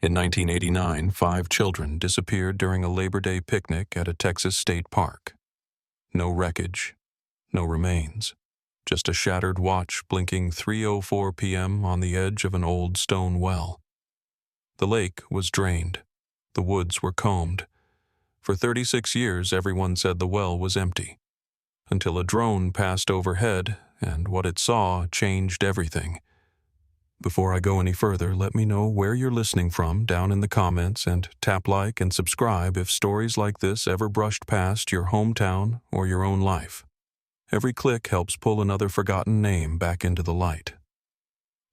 In 1989, 5 children disappeared during a Labor Day picnic at a Texas state park. No wreckage, no remains, just a shattered watch blinking 3:04 p.m. on the edge of an old stone well. The lake was drained. The woods were combed. For 36 years, everyone said the well was empty, until a drone passed overhead, and what it saw changed everything. Before I go any further, let me know where you're listening from down in the comments, and tap like and subscribe if stories like this ever brushed past your hometown or your own life. Every click helps pull another forgotten name back into the light.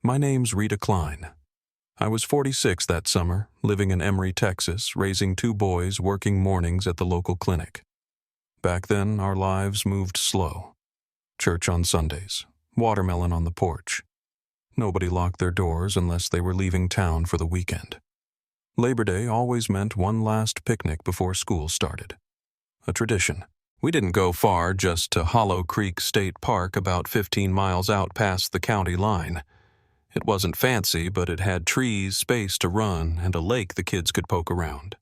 My name's Rita Klein. I was 46 that summer, living in Emory, Texas, raising 2 boys, working mornings at the local clinic. Back then, our lives moved slow. Church on Sundays, watermelon on the porch. Nobody locked their doors unless they were leaving town for the weekend. Labor Day always meant one last picnic before school started. A tradition. We didn't go far, just to Hollow Creek State Park about 15 miles out past the county line. It wasn't fancy, but it had trees, space to run, and a lake the kids could poke around.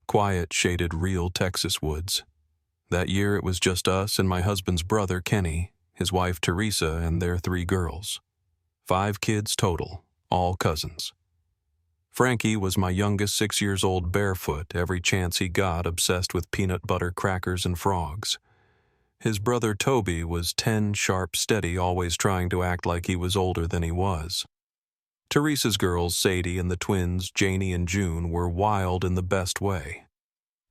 Quiet, shaded, real Texas woods. That year it was just us and my husband's brother, Kenny, his wife, Teresa, and their 3 girls. 5 kids total, all cousins. Frankie was my youngest, 6 years old, barefoot, every chance he got, obsessed with peanut butter crackers and frogs. His brother Toby was 10, sharp, steady, always trying to act like he was older than he was. Teresa's girls, Sadie, and the twins, Janie and June, were wild in the best way.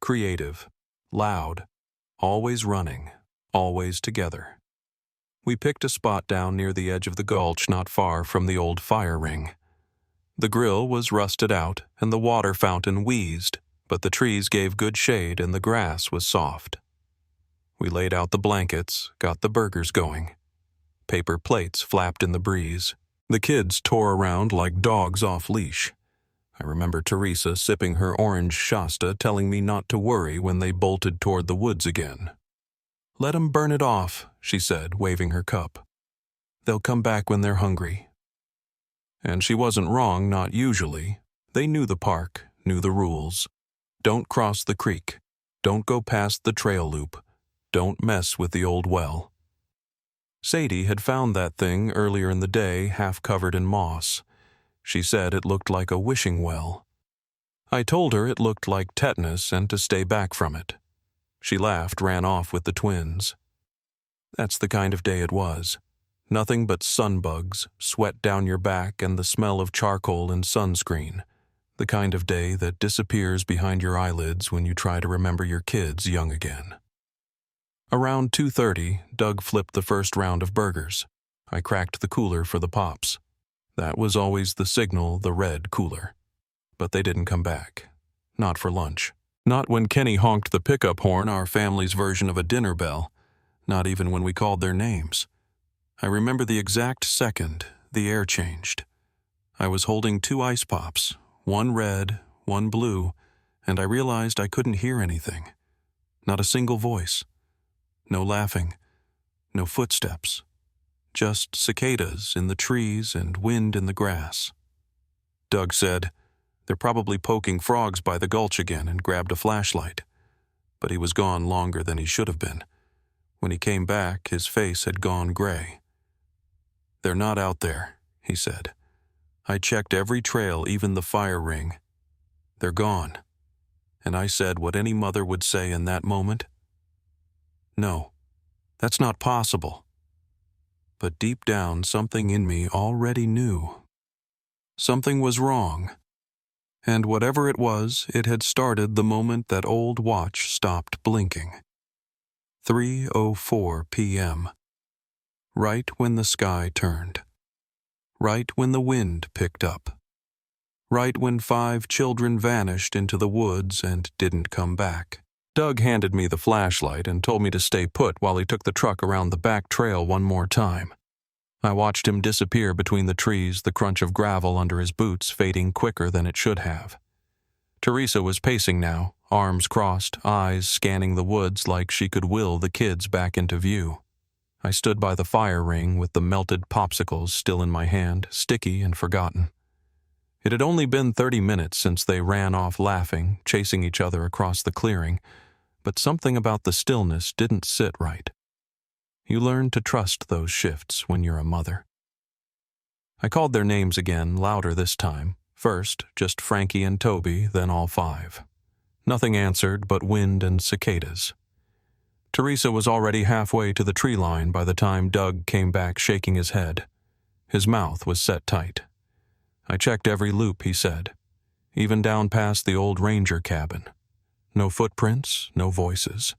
Creative, loud, always running, always together. We picked a spot down near the edge of the gulch not far from the old fire ring. The grill was rusted out and the water fountain wheezed, but the trees gave good shade and the grass was soft. We laid out the blankets, got the burgers going. Paper plates flapped in the breeze. The kids tore around like dogs off leash. I remember Teresa sipping her orange Shasta, telling me not to worry when they bolted toward the woods again. "Let 'em burn it off," she said, waving her cup. "They'll come back when they're hungry." And she wasn't wrong, not usually. They knew the park, knew the rules. Don't cross the creek. Don't go past the trail loop. Don't mess with the old well. Sadie had found that thing earlier in the day, half covered in moss. She said it looked like a wishing well. I told her it looked like tetanus and to stay back from it. She laughed, ran off with the twins. That's the kind of day it was. Nothing but sunbugs, sweat down your back, and the smell of charcoal and sunscreen. The kind of day that disappears behind your eyelids when you try to remember your kids young again. Around 2:30, Doug flipped the first round of burgers. I cracked the cooler for the pops. That was always the signal, the red cooler. But they didn't come back. Not for lunch. Not when Kenny honked the pickup horn, our family's version of a dinner bell. Not even when we called their names. I remember the exact second the air changed. I was holding 2 ice pops, one red, one blue, and I realized I couldn't hear anything. Not a single voice. No laughing. No footsteps. Just cicadas in the trees and wind in the grass. Doug said, "They're probably poking frogs by the gulch again," and grabbed a flashlight. But he was gone longer than he should have been. When he came back, his face had gone gray. "They're not out there," he said. "I checked every trail, even the fire ring. They're gone." And I said what any mother would say in that moment. "No, that's not possible." But deep down, something in me already knew. Something was wrong. And whatever it was, it had started the moment that old watch stopped blinking. 3:04 p.m. Right when the sky turned. Right when the wind picked up. Right when 5 children vanished into the woods and didn't come back. Doug handed me the flashlight and told me to stay put while he took the truck around the back trail one more time. I watched him disappear between the trees, the crunch of gravel under his boots fading quicker than it should have. Teresa was pacing now, arms crossed, eyes scanning the woods like she could will the kids back into view. I stood by the fire ring with the melted popsicles still in my hand, sticky and forgotten. It had only been 30 minutes since they ran off laughing, chasing each other across the clearing, but something about the stillness didn't sit right. You learn to trust those shifts when you're a mother. I called their names again, louder this time. First, just Frankie and Toby, then all five. Nothing answered but wind and cicadas. Teresa was already halfway to the tree line by the time Doug came back shaking his head. His mouth was set tight. I checked every loop, he said, even down past the old ranger cabin. No footprints, no voices.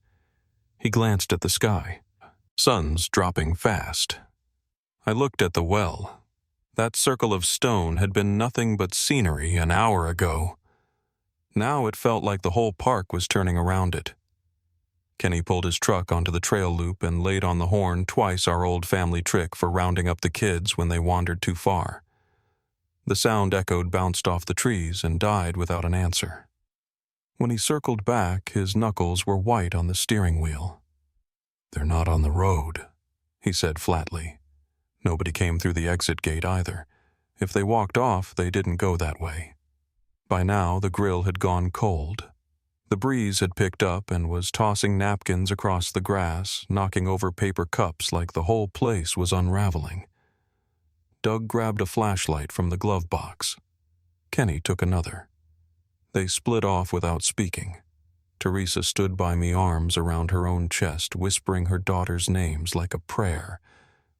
He glanced at the sky. Sun's dropping fast. I looked at the well. That circle of stone had been nothing but scenery an hour ago. Now it felt like the whole park was turning around it. Kenny pulled his truck onto the trail loop and laid on the horn twice our old family trick for rounding up the kids when they wandered too far. The sound echoed, bounced off the trees, and died without an answer. When he circled back, his knuckles were white on the steering wheel. "They're not on the road," he said flatly. Nobody came through the exit gate either. If they walked off, they didn't go that way. By now, the grill had gone cold. The breeze had picked up and was tossing napkins across the grass, knocking over paper cups like the whole place was unraveling. Doug grabbed a flashlight from the glove box. Kenny took another. They split off without speaking. Teresa stood by me, arms around her own chest, whispering her daughter's names like a prayer.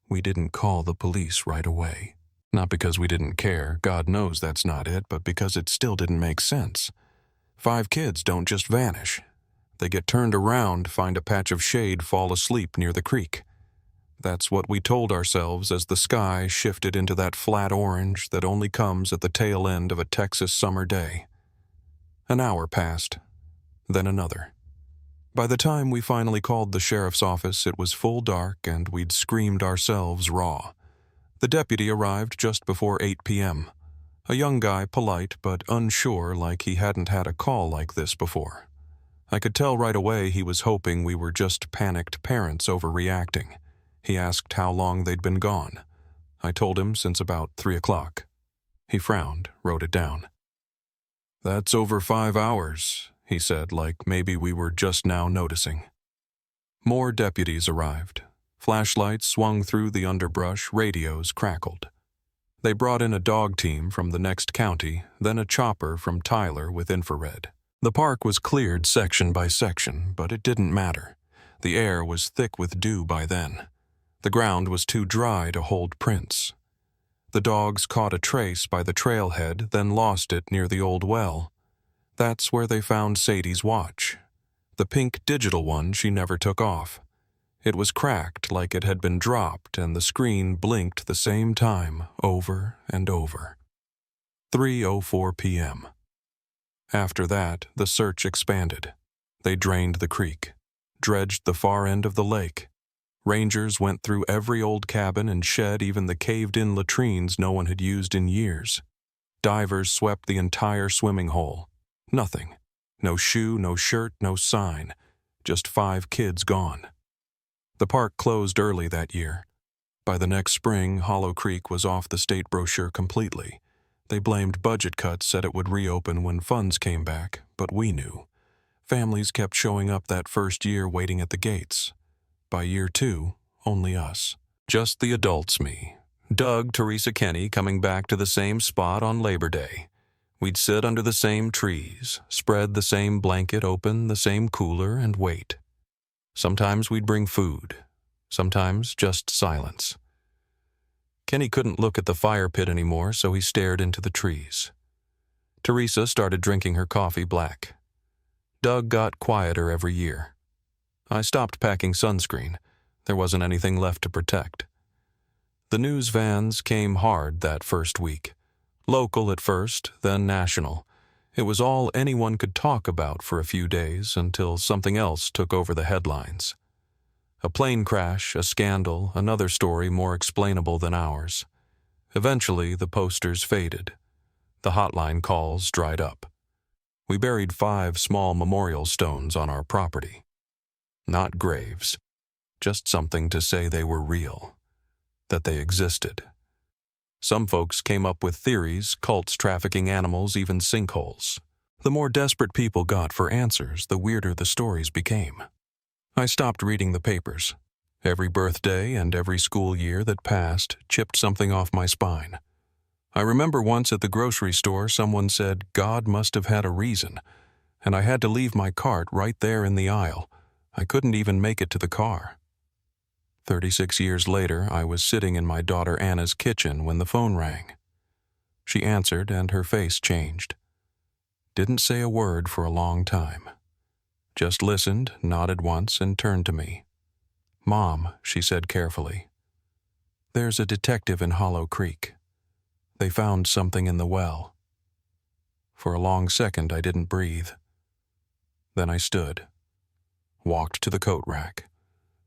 We didn't call the police right away. Not because we didn't care, God knows that's not it, but because it still didn't make sense. 5 kids don't just vanish. They get turned around, find a patch of shade, fall asleep near the creek. That's what we told ourselves as the sky shifted into that flat orange that only comes at the tail end of a Texas summer day. An hour passed, then another. By the time we finally called the sheriff's office, it was full dark and we'd screamed ourselves raw. The deputy arrived just before 8 p.m. A young guy, polite but unsure, like he hadn't had a call like this before. I could tell right away he was hoping we were just panicked parents overreacting. He asked how long they'd been gone. I told him since about 3 o'clock. He frowned, wrote it down. "That's over 5 hours," he said, like maybe we were just now noticing. More deputies arrived. Flashlights swung through the underbrush, radios crackled. They brought in a dog team from the next county, then a chopper from Tyler with infrared. The park was cleared section by section, but it didn't matter. The air was thick with dew by then. The ground was too dry to hold prints. The dogs caught a trace by the trailhead, then lost it near the old well. That's where they found Sadie's watch. The pink digital one she never took off. It was cracked like it had been dropped, and the screen blinked the same time over and over. 3:04 p.m. After that, the search expanded. They drained the creek, dredged the far end of the lake. Rangers went through every old cabin and shed even the caved-in latrines no one had used in years. Divers swept the entire swimming hole. Nothing. No shoe, no shirt, no sign. Just 5 kids gone. The park closed early that year. By the next spring, Hollow Creek was off the state brochure completely. They blamed budget cuts, said it would reopen when funds came back, but we knew. Families kept showing up that first year waiting at the gates. By year 2, only us. Just the adults, me. Doug, Teresa, Kenny coming back to the same spot on Labor Day. We'd sit under the same trees, spread the same blanket, open the same cooler, and wait. Sometimes we'd bring food. Sometimes just silence. Kenny couldn't look at the fire pit anymore, so he stared into the trees. Teresa started drinking her coffee black. Doug got quieter every year. I stopped packing sunscreen. There wasn't anything left to protect. The news vans came hard that first week. Local at first, then national. It was all anyone could talk about for a few days until something else took over the headlines. A plane crash, a scandal, another story more explainable than ours. Eventually, the posters faded. The hotline calls dried up. We buried 5 small memorial stones on our property. Not graves, just something to say they were real, that they existed. Some folks came up with theories, cults trafficking animals, even sinkholes. The more desperate people got for answers, the weirder the stories became. I stopped reading the papers. Every birthday and every school year that passed chipped something off my spine. I remember once at the grocery store someone said God must have had a reason, and I had to leave my cart right there in the aisle. I couldn't even make it to the car. 36 years later, I was sitting in my daughter Anna's kitchen when the phone rang. She answered and her face changed. Didn't say a word for a long time. Just listened, nodded once, and turned to me. "Mom," she said carefully, "there's a detective in Hollow Creek. They found something in the well." For a long second, I didn't breathe. Then I stood, walked to the coat rack,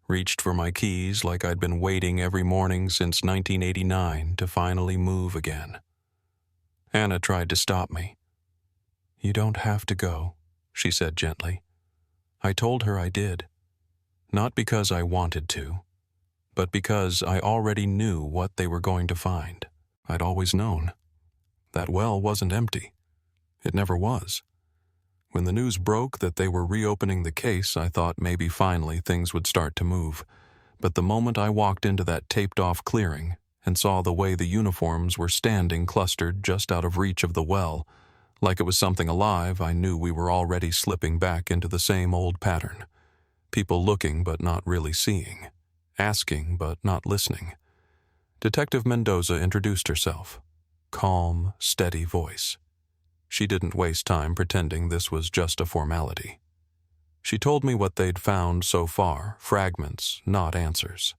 reached for my keys like I'd been waiting every morning since 1989 to finally move again. Anna tried to stop me. "You don't have to go," she said gently. I told her I did. Not because I wanted to, but because I already knew what they were going to find. I'd always known. That well wasn't empty. It never was. When the news broke that they were reopening the case, I thought maybe finally things would start to move. But the moment I walked into that taped-off clearing and saw the way the uniforms were standing clustered just out of reach of the well, like it was something alive, I knew we were already slipping back into the same old pattern. People looking but not really seeing, asking but not listening. Detective Mendoza introduced herself. Calm, steady voice. She didn't waste time pretending this was just a formality. She told me what they'd found so far, fragments, not answers.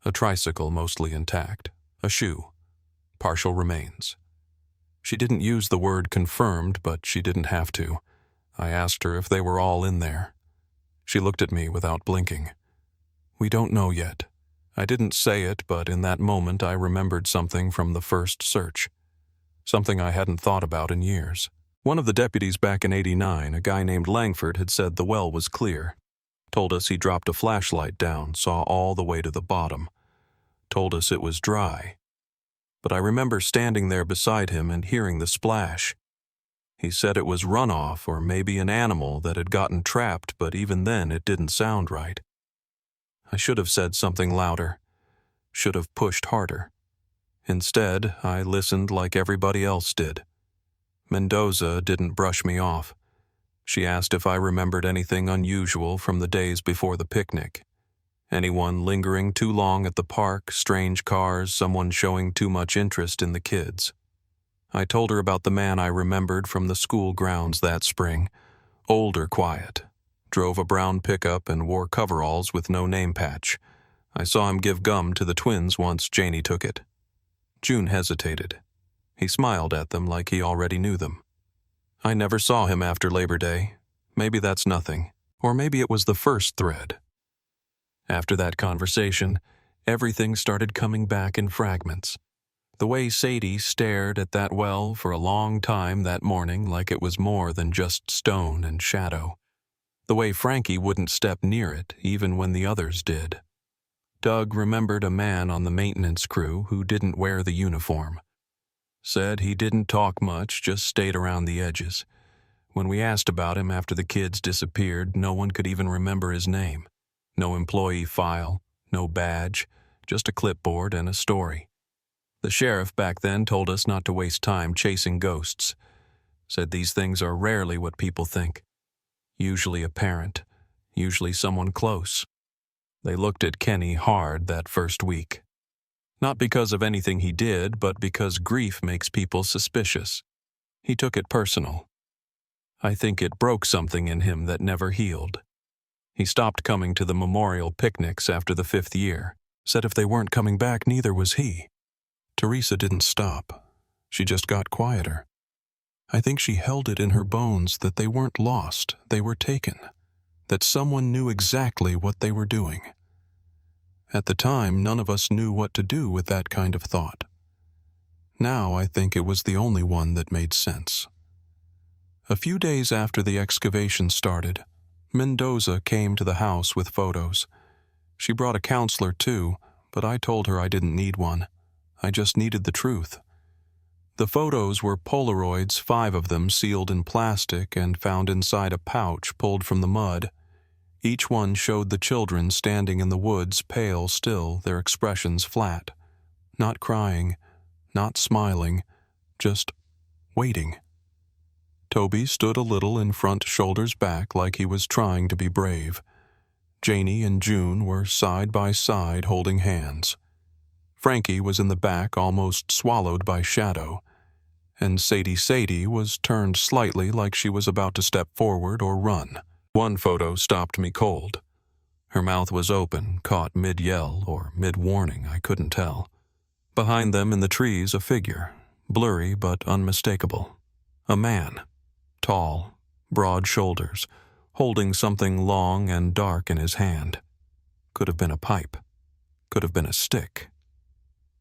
A tricycle mostly intact, a shoe, partial remains. She didn't use the word confirmed, but she didn't have to. I asked her if they were all in there. She looked at me without blinking. "We don't know yet." I didn't say it, but in that moment I remembered something from the first search. Something I hadn't thought about in years. One of the deputies back in '89, a guy named Langford, had said the well was clear. Told us he dropped a flashlight down, saw all the way to the bottom. Told us it was dry. But I remember standing there beside him and hearing the splash. He said it was runoff or maybe an animal that had gotten trapped, but even then it didn't sound right. I should have said something louder. Should have pushed harder. Instead, I listened like everybody else did. Mendoza didn't brush me off. She asked if I remembered anything unusual from the days before the picnic. Anyone lingering too long at the park, strange cars, someone showing too much interest in the kids. I told her about the man I remembered from the school grounds that spring. Older, quiet. Drove a brown pickup and wore coveralls with no name patch. I saw him give gum to the twins once Janie took it. June hesitated. He smiled at them like he already knew them. I never saw him after Labor Day. Maybe that's nothing. Or maybe it was the first thread. After that conversation, everything started coming back in fragments. The way Sadie stared at that well for a long time that morning like it was more than just stone and shadow. The way Frankie wouldn't step near it even when the others did. Doug remembered a man on the maintenance crew who didn't wear the uniform. Said he didn't talk much, just stayed around the edges. When we asked about him after the kids disappeared, no one could even remember his name. No employee file, no badge, just a clipboard and a story. The sheriff back then told us not to waste time chasing ghosts. Said these things are rarely what people think. Usually a parent, usually someone close. They looked at Kenny hard that first week. Not because of anything he did, but because grief makes people suspicious. He took it personal. I think it broke something in him that never healed. He stopped coming to the memorial picnics after the 5th year. Said if they weren't coming back, neither was he. Teresa didn't stop. She just got quieter. I think she held it in her bones that they weren't lost, they were taken. That someone knew exactly what they were doing. At the time, none of us knew what to do with that kind of thought. Now I think it was the only one that made sense. A few days after the excavation started, Mendoza came to the house with photos. She brought a counselor too, but I told her I didn't need one. I just needed the truth. The photos were Polaroids, 5 of them sealed in plastic and found inside a pouch pulled from the mud. Each one showed the children standing in the woods, pale still, their expressions flat. Not crying, not smiling, just waiting. Toby stood a little in front, shoulders back, like he was trying to be brave. Janie and June were side by side, holding hands. Frankie was in the back, almost swallowed by shadow. And Sadie was turned slightly, like she was about to step forward or run. One photo stopped me cold. Her mouth was open, caught mid-yell or mid-warning, I couldn't tell. Behind them in the trees, a figure, blurry but unmistakable. A man, tall, broad shoulders, holding something long and dark in his hand. Could have been a pipe. Could have been a stick.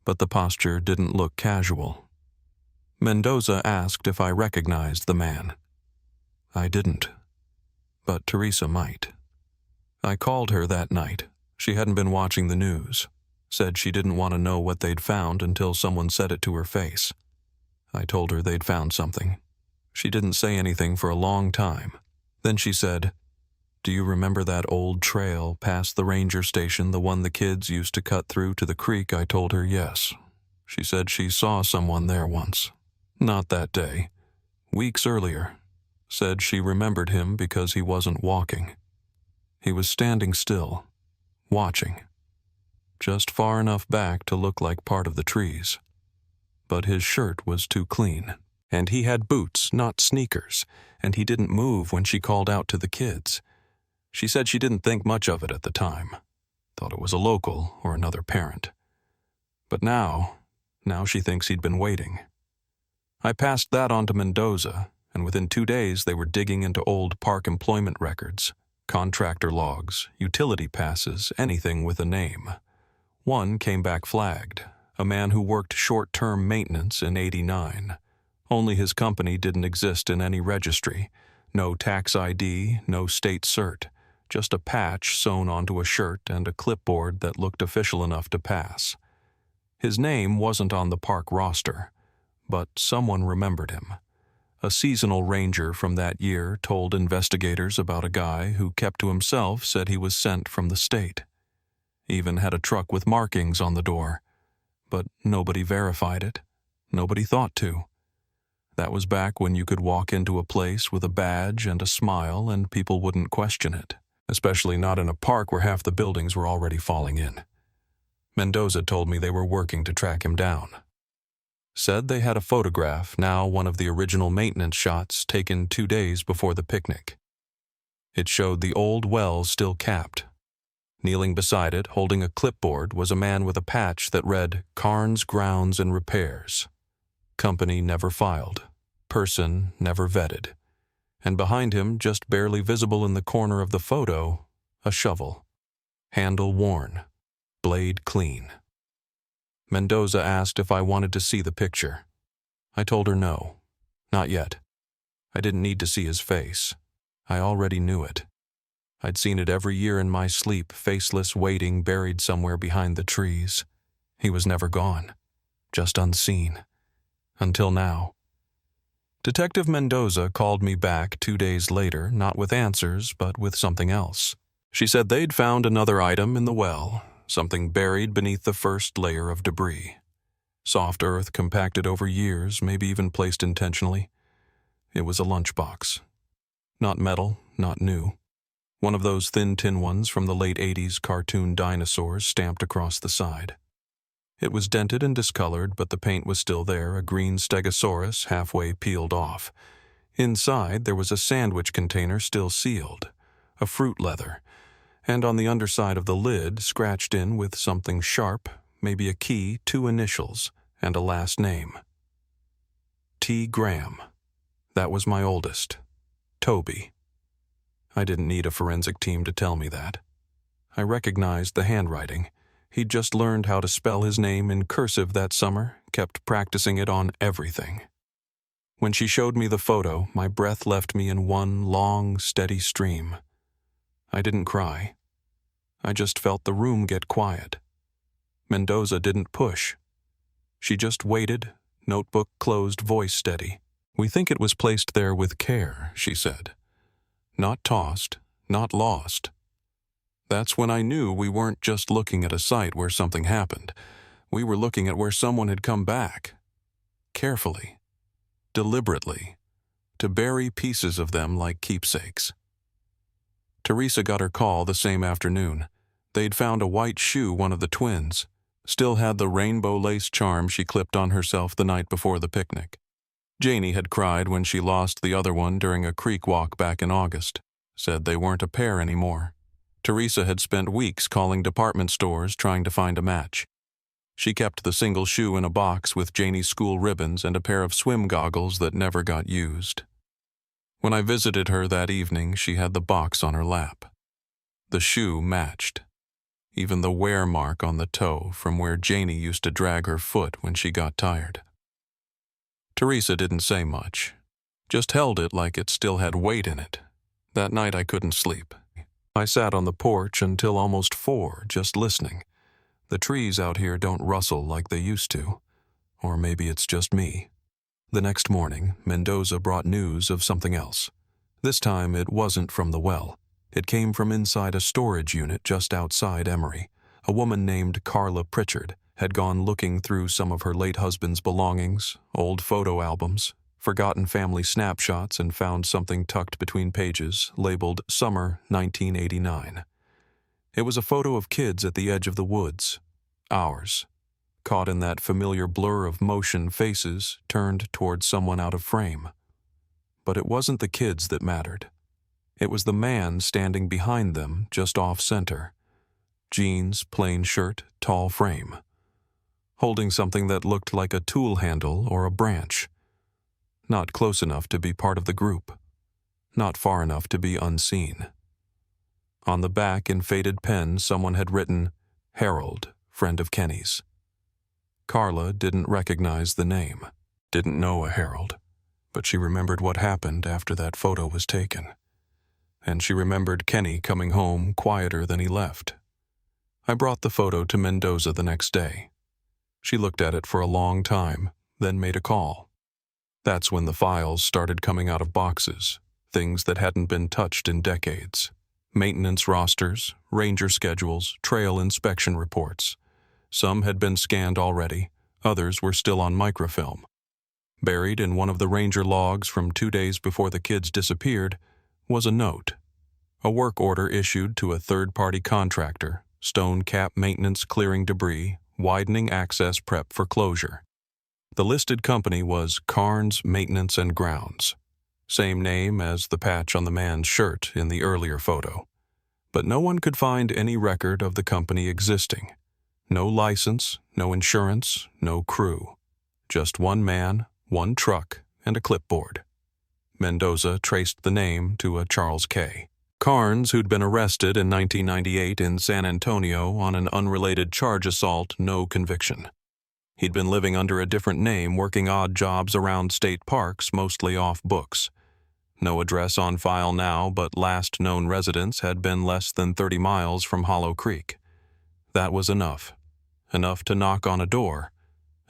But the posture didn't look casual. Mendoza asked if I recognized the man. I didn't. But Teresa might. I called her that night. She hadn't been watching the news. Said she didn't want to know what they'd found until someone said it to her face. I told her they'd found something. She didn't say anything for a long time. Then she said, "Do you remember that old trail past the ranger station, the one the kids used to cut through to the creek?" I told her yes. She said she saw someone there once. Not that day. Weeks earlier. Said she remembered him because he wasn't walking. He was standing still, watching. Just far enough back to look like part of the trees. But his shirt was too clean. And he had boots, not sneakers, and he didn't move when she called out to the kids. She said she didn't think much of it at the time. Thought it was a local or another parent. But now she thinks he'd been waiting. I passed that on to Mendoza, and within 2 days they were digging into old park employment records, contractor logs, utility passes, anything with a name. One came back flagged, a man who worked short-term maintenance in '89. Only his company didn't exist in any registry. No tax ID, no state cert, just a patch sewn onto a shirt and a clipboard that looked official enough to pass. His name wasn't on the park roster, but someone remembered him. A seasonal ranger from that year told investigators about a guy who kept to himself, said he was sent from the state. Even had a truck with markings on the door. But nobody verified it. Nobody thought to. That was back when you could walk into a place with a badge and a smile and people wouldn't question it, especially not in a park where half the buildings were already falling in. Mendoza told me they were working to track him down. Said they had a photograph, now one of the original maintenance shots taken 2 days before the picnic. It showed the old well still capped. Kneeling beside it, holding a clipboard, was a man with a patch that read, "Carnes Grounds and Repairs." Company never filed. Person never vetted. And behind him, just barely visible in the corner of the photo, a shovel. Handle worn. Blade clean. Mendoza asked if I wanted to see the picture. I told her no. Not yet. I didn't need to see his face. I already knew it. I'd seen it every year in my sleep, faceless, waiting, buried somewhere behind the trees. He was never gone. Just unseen. Until now. Detective Mendoza called me back 2 days later, not with answers, but with something else. She said they'd found another item in the well, something buried beneath the first layer of debris. Soft earth compacted over years, maybe even placed intentionally. It was a lunchbox. Not metal, not new. One of those thin tin ones from the late '80s cartoon dinosaurs stamped across the side. It was dented and discolored, but the paint was still there, a green stegosaurus halfway peeled off. Inside, there was a sandwich container still sealed, a fruit leather, and on the underside of the lid, scratched in with something sharp, maybe a key, 2 initials, and a last name. T. Graham. That was my oldest. Toby. I didn't need a forensic team to tell me that. I recognized the handwriting. He'd just learned how to spell his name in cursive that summer, kept practicing it on everything. When she showed me the photo, my breath left me in one long, steady stream. I didn't cry. I just felt the room get quiet. Mendoza didn't push. She just waited, notebook closed, voice steady. "We think it was placed there with care," she said. "Not tossed, not lost." That's when I knew we weren't just looking at a site where something happened. We were looking at where someone had come back. Carefully, deliberately, to bury pieces of them like keepsakes. Teresa got her call the same afternoon. They'd found a white shoe one of the twins. Still had the rainbow lace charm she clipped on herself the night before the picnic. Janie had cried when she lost the other one during a creek walk back in August. Said they weren't a pair anymore. Teresa had spent weeks calling department stores trying to find a match. She kept the single shoe in a box with Janie's school ribbons and a pair of swim goggles that never got used. When I visited her that evening, she had the box on her lap. The shoe matched. Even the wear mark on the toe from where Janie used to drag her foot when she got tired. Teresa didn't say much, just held it like it still had weight in it. That night I couldn't sleep. I sat on the porch until almost 4, just listening. The trees out here don't rustle like they used to. Or maybe it's just me. The next morning, Mendoza brought news of something else. This time it wasn't from the well. It came from inside a storage unit just outside Emory. A woman named Carla Pritchard had gone looking through some of her late husband's belongings, old photo albums, forgotten family snapshots, and found something tucked between pages labeled Summer 1989. It was a photo of kids at the edge of the woods. Ours. Caught in that familiar blur of motion, faces turned towards someone out of frame. But it wasn't the kids that mattered. It was the man standing behind them, just off-center. Jeans, plain shirt, tall frame. Holding something that looked like a tool handle or a branch. Not close enough to be part of the group. Not far enough to be unseen. On the back, in faded pen, someone had written, "Harold, friend of Kenny's." Carla didn't recognize the name, didn't know a Harold, but she remembered what happened after that photo was taken. And she remembered Kenny coming home quieter than he left. I brought the photo to Mendoza the next day. She looked at it for a long time, then made a call. That's when the files started coming out of boxes, things that hadn't been touched in decades. Maintenance rosters, ranger schedules, trail inspection reports. Some had been scanned already, others were still on microfilm. Buried in one of the ranger logs from 2 days before the kids disappeared was a note. A work order issued to a third-party contractor, stone cap maintenance clearing debris, widening access prep for closure. The listed company was Carnes Maintenance and Grounds. Same name as the patch on the man's shirt in the earlier photo. But no one could find any record of the company existing. No license, no insurance, no crew. Just one man, one truck, and a clipboard. Mendoza traced the name to a Charles K. Carnes, who'd been arrested in 1998 in San Antonio on an unrelated charge assault, no conviction. He'd been living under a different name, working odd jobs around state parks, mostly off books. No address on file now, but last known residence had been less than 30 miles from Hollow Creek. That was enough. Enough to knock on a door.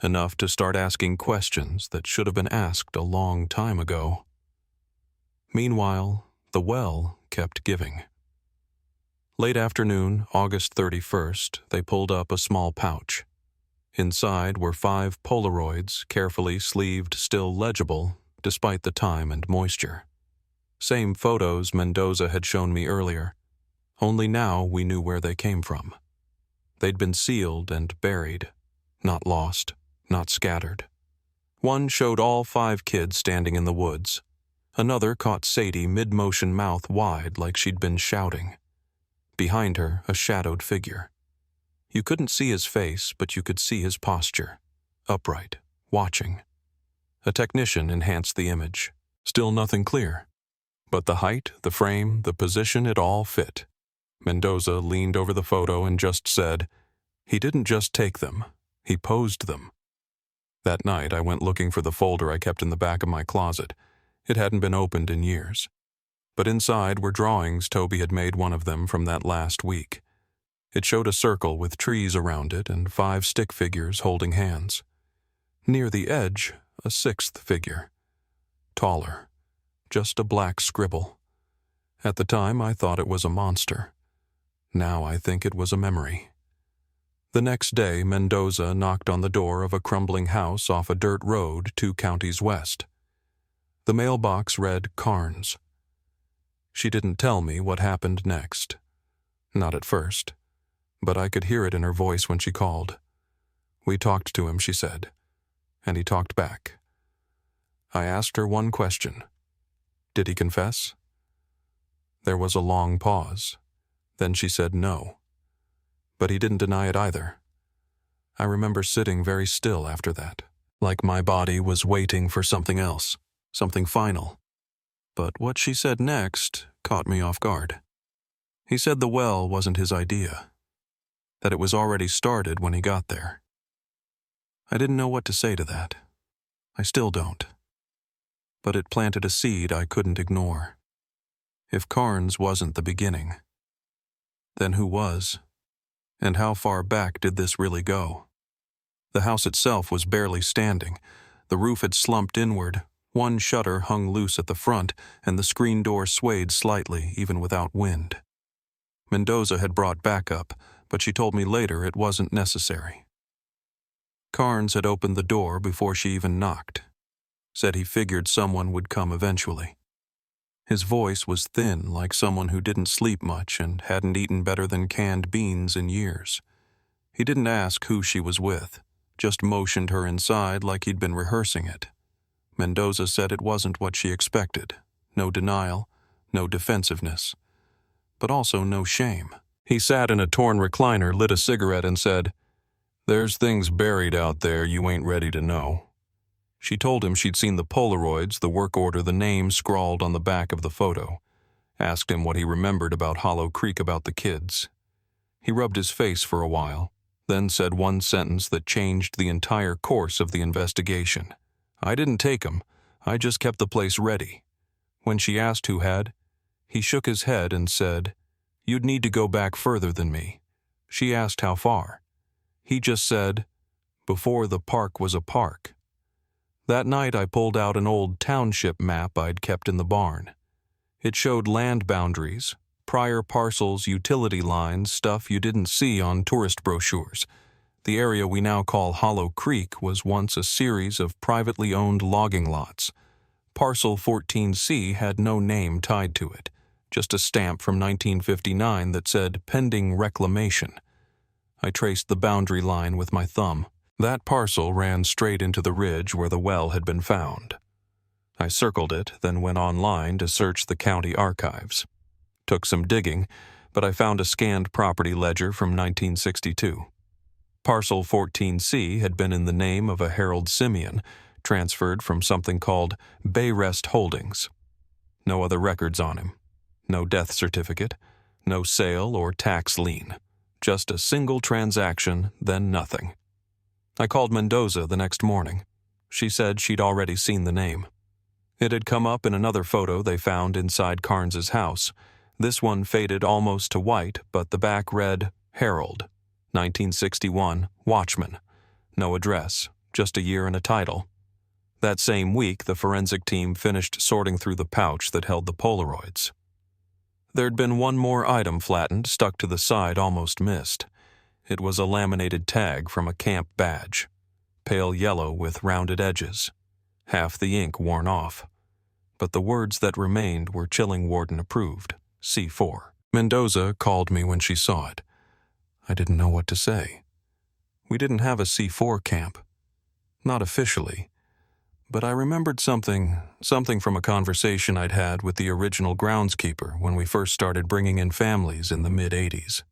Enough to start asking questions that should have been asked a long time ago. Meanwhile, the well kept giving. Late afternoon, August 31st, they pulled up a small pouch. Inside were 5 Polaroids, carefully sleeved, still legible, despite the time and moisture. Same photos Mendoza had shown me earlier. Only now we knew where they came from. They'd been sealed and buried, not lost, not scattered. One showed all 5 kids standing in the woods. Another caught Sadie mid-motion, mouth wide like she'd been shouting. Behind her, a shadowed figure. You couldn't see his face, but you could see his posture. Upright, watching. A technician enhanced the image. Still nothing clear. But the height, the frame, the position, it all fit. Mendoza leaned over the photo and just said, "He didn't just take them, he posed them." That night I went looking for the folder I kept in the back of my closet. It hadn't been opened in years. But inside were drawings Toby had made one of them from that last week. It showed a circle with trees around it and 5 stick figures holding hands. Near the edge, a sixth figure. Taller. Just a black scribble. At the time, I thought it was a monster. Now I think it was a memory. The next day, Mendoza knocked on the door of a crumbling house off a dirt road 2 counties west. The mailbox read Carnes. She didn't tell me what happened next. Not at first, but I could hear it in her voice when she called. We talked to him, she said, and he talked back. I asked her one question. Did he confess? There was a long pause. Then she said no. But he didn't deny it either. I remember sitting very still after that, like my body was waiting for something else, something final. But what she said next caught me off guard. He said the well wasn't his idea, that it was already started when he got there. I didn't know what to say to that. I still don't. But it planted a seed I couldn't ignore. If Carnes wasn't the beginning, then who was? And how far back did this really go? The house itself was barely standing. The roof had slumped inward. One shutter hung loose at the front, and the screen door swayed slightly, even without wind. Mendoza had brought backup, but she told me later it wasn't necessary. Carnes had opened the door before she even knocked. Said he figured someone would come eventually. His voice was thin, like someone who didn't sleep much and hadn't eaten better than canned beans in years. He didn't ask who she was with, just motioned her inside like he'd been rehearsing it. Mendoza said it wasn't what she expected. No denial, no defensiveness, but also no shame. He sat in a torn recliner, lit a cigarette, and said, "There's things buried out there you ain't ready to know." She told him she'd seen the Polaroids, the work order, the name scrawled on the back of the photo. Asked him what he remembered about Hollow Creek about the kids. He rubbed his face for a while, then said one sentence that changed the entire course of the investigation. "I didn't take 'em. I just kept the place ready." When she asked who had, he shook his head and said, "You'd need to go back further than me." She asked how far. He just said, "Before the park was a park." That night I pulled out an old township map I'd kept in the barn. It showed land boundaries, prior parcels, utility lines, stuff you didn't see on tourist brochures. The area we now call Hollow Creek was once a series of privately owned logging lots. Parcel 14C had no name tied to it, just a stamp from 1959 that said pending reclamation. I traced the boundary line with my thumb. That parcel ran straight into the ridge where the well had been found. I circled it, then went online to search the county archives. Took some digging, but I found a scanned property ledger from 1962. Parcel 14C had been in the name of a Harold Simeon, transferred from something called Bayrest Holdings. No other records on him. No death certificate. No sale or tax lien. Just a single transaction, then nothing. I called Mendoza the next morning. She said she'd already seen the name. It had come up in another photo they found inside Carnes's house. This one faded almost to white, but the back read, Harold, 1961, Watchman. No address, just a year and a title. That same week, the forensic team finished sorting through the pouch that held the Polaroids. There'd been one more item flattened, stuck to the side, almost missed. It was a laminated tag from a camp badge, pale yellow with rounded edges, half the ink worn off. But the words that remained were Chilling Warden approved, C4. Mendoza called me when she saw it. I didn't know what to say. We didn't have a C4 camp. Not officially. But I remembered something from a conversation I'd had with the original groundskeeper when we first started bringing in families in the mid-'80s.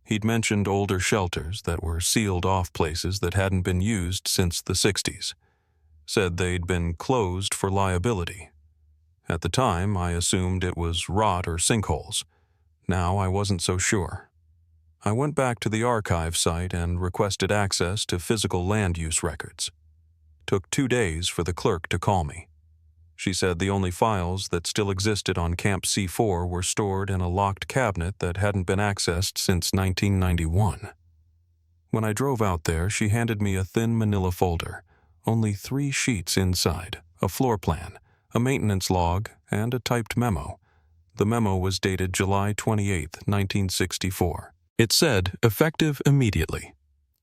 He'd mentioned older shelters that were sealed off places that hadn't been used since the 60s. Said they'd been closed for liability. At the time, I assumed it was rot or sinkholes. Now I wasn't so sure. I went back to the archive site and requested access to physical land use records. Took 2 days for the clerk to call me. She said the only files that still existed on Camp C4 were stored in a locked cabinet that hadn't been accessed since 1991. When I drove out there, she handed me a thin manila folder, Only 3 sheets inside, a floor plan, a maintenance log, and a typed memo. The memo was dated July 28, 1964. It said, effective immediately.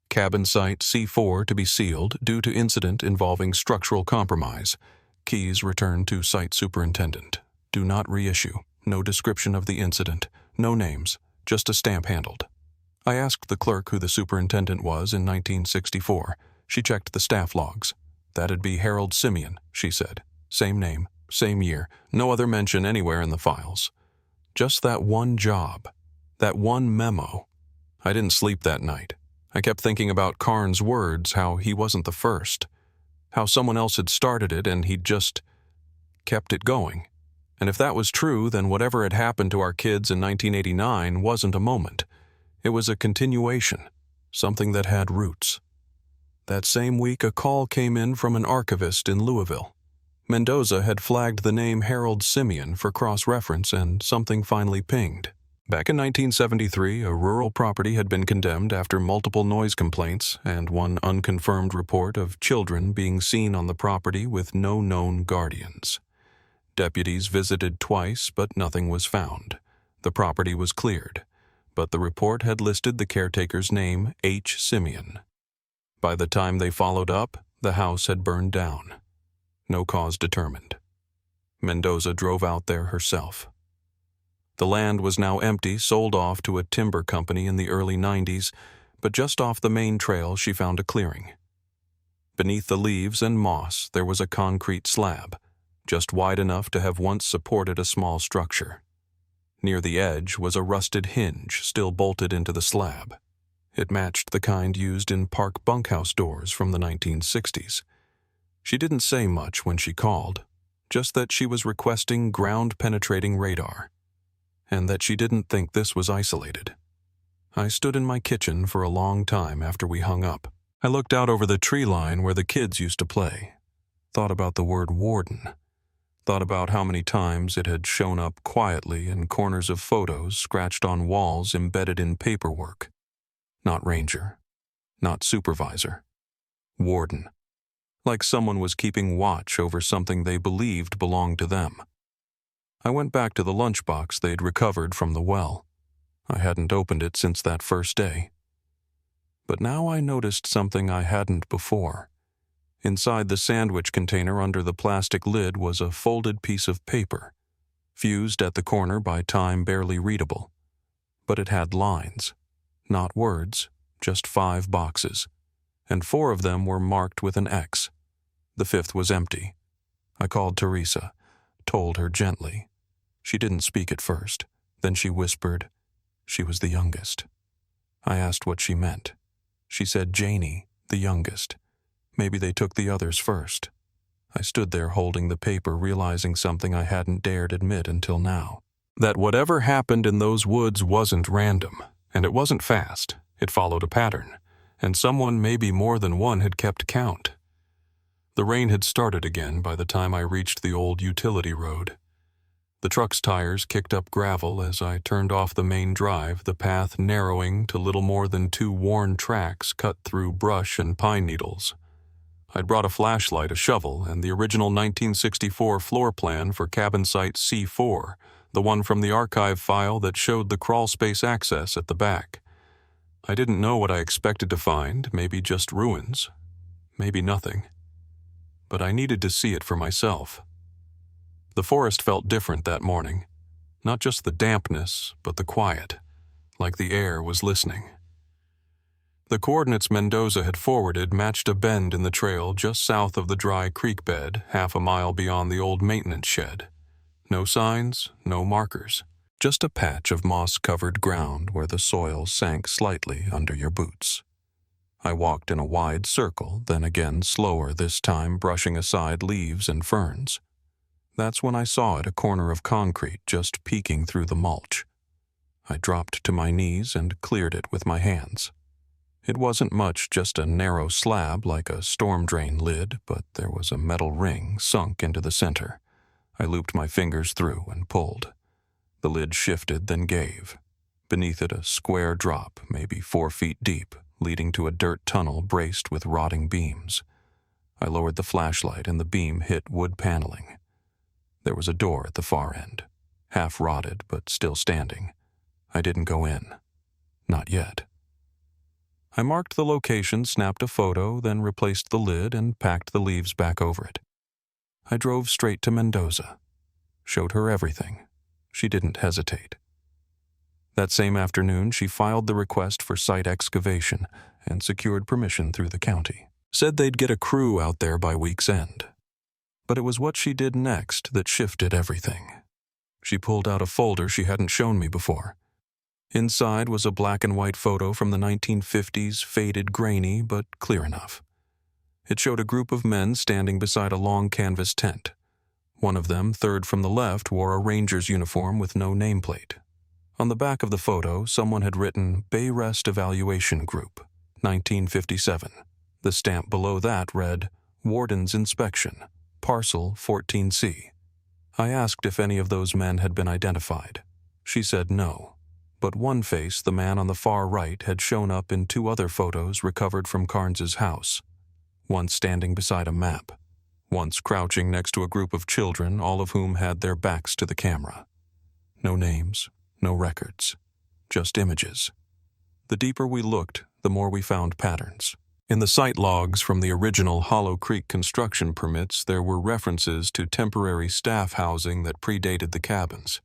Cabin site C4 to be sealed due to incident involving structural compromise. Keys returned to site superintendent. Do not reissue. No description of the incident. No names. Just a stamp handled. I asked the clerk who the superintendent was in 1964. She checked the staff logs. That'd be Harold Simeon, she said. Same name, same year, no other mention anywhere in the files. Just that one job. That one memo. I didn't sleep that night. I kept thinking about Karn's words, how he wasn't the first. How someone else had started it and he'd just kept it going. And if that was true, then whatever had happened to our kids in 1989 wasn't a moment. It was a continuation, something that had roots. That same week, a call came in from an archivist in Louisville. Mendoza had flagged the name Harold Simeon for cross-reference, and something finally pinged. Back in 1973, a rural property had been condemned after multiple noise complaints and one unconfirmed report of children being seen on the property with no known guardians. Deputies visited twice, but nothing was found. The property was cleared, but the report had listed the caretaker's name, H. Simeon. By the time they followed up, the house had burned down. No cause determined. Mendoza drove out there herself. The land was now empty, sold off to a timber company in the early 90s, but just off the main trail she found a clearing. Beneath the leaves and moss there was a concrete slab, just wide enough to have once supported a small structure. Near the edge was a rusted hinge still bolted into the slab. It matched the kind used in park bunkhouse doors from the 1960s. She didn't say much when she called, just that she was requesting ground-penetrating radar, and that she didn't think this was isolated. I stood in my kitchen for a long time after we hung up. I looked out over the tree line where the kids used to play, thought about the word warden, thought about how many times it had shown up quietly in corners of photos scratched on walls embedded in paperwork. Not ranger, not supervisor, warden. Like someone was keeping watch over something they believed belonged to them. I went back to the lunchbox they'd recovered from the well. I hadn't opened it since that first day. But now I noticed something I hadn't before. Inside the sandwich container under the plastic lid was a folded piece of paper, fused at the corner by time barely readable. But it had lines. Not words, just 5 boxes, and 4 of them were marked with an X. The 5th was empty. I called Teresa, told her gently. She didn't speak at first. Then she whispered. She was the youngest. I asked what she meant. She said Janie, the youngest. Maybe they took the others first. I stood there holding the paper, realizing something I hadn't dared admit until now. That whatever happened in those woods wasn't random. And it wasn't fast. It followed a pattern, and someone, maybe more than one, had kept count. The rain had started again by the time I reached the old utility road. The truck's tires kicked up gravel as I turned off the main drive, the path narrowing to little more than 2 worn tracks cut through brush and pine needles. I'd brought a flashlight, a shovel, and the original 1964 floor plan for cabin site C4, the one from the archive file that showed the crawlspace access at the back. I didn't know what I expected to find, maybe just ruins, maybe nothing. But I needed to see it for myself. The forest felt different that morning. Not just the dampness, but the quiet, like the air was listening. The coordinates Mendoza had forwarded matched a bend in the trail just south of the dry creek bed, half a mile beyond the old maintenance shed. No signs, no markers, just a patch of moss-covered ground where the soil sank slightly under your boots. I walked in a wide circle, then again slower, this time brushing aside leaves and ferns. That's when I saw it, a corner of concrete just peeking through the mulch. I dropped to my knees and cleared it with my hands. It wasn't much, just a narrow slab like a storm drain lid, but there was a metal ring sunk into the center. I looped my fingers through and pulled. The lid shifted, then gave. Beneath it, a square drop, maybe 4 feet deep, leading to a dirt tunnel braced with rotting beams. I lowered the flashlight and the beam hit wood paneling. There was a door at the far end, half rotted but still standing. I didn't go in. Not yet. I marked the location, snapped a photo, then replaced the lid and packed the leaves back over it. I drove straight to Mendoza. Showed her everything. She didn't hesitate. That same afternoon, she filed the request for site excavation and secured permission through the county. Said they'd get a crew out there by week's end. But it was what she did next that shifted everything. She pulled out a folder she hadn't shown me before. Inside was a black and white photo from the 1950s, faded, grainy, but clear enough. It showed a group of men standing beside a long canvas tent. One of them, third from the left, wore a ranger's uniform with no nameplate. On the back of the photo, someone had written Bay Rest Evaluation Group, 1957. The stamp below that read, Warden's Inspection, Parcel 14C. I asked if any of those men had been identified. She said no, but one face, the man on the far right, had shown up in 2 other photos recovered from Carnes's house. Once standing beside a map, once crouching next to a group of children, all of whom had their backs to the camera. No names, no records, just images. The deeper we looked, the more we found patterns. In the site logs from the original Hollow Creek construction permits, there were references to temporary staff housing that predated the cabins,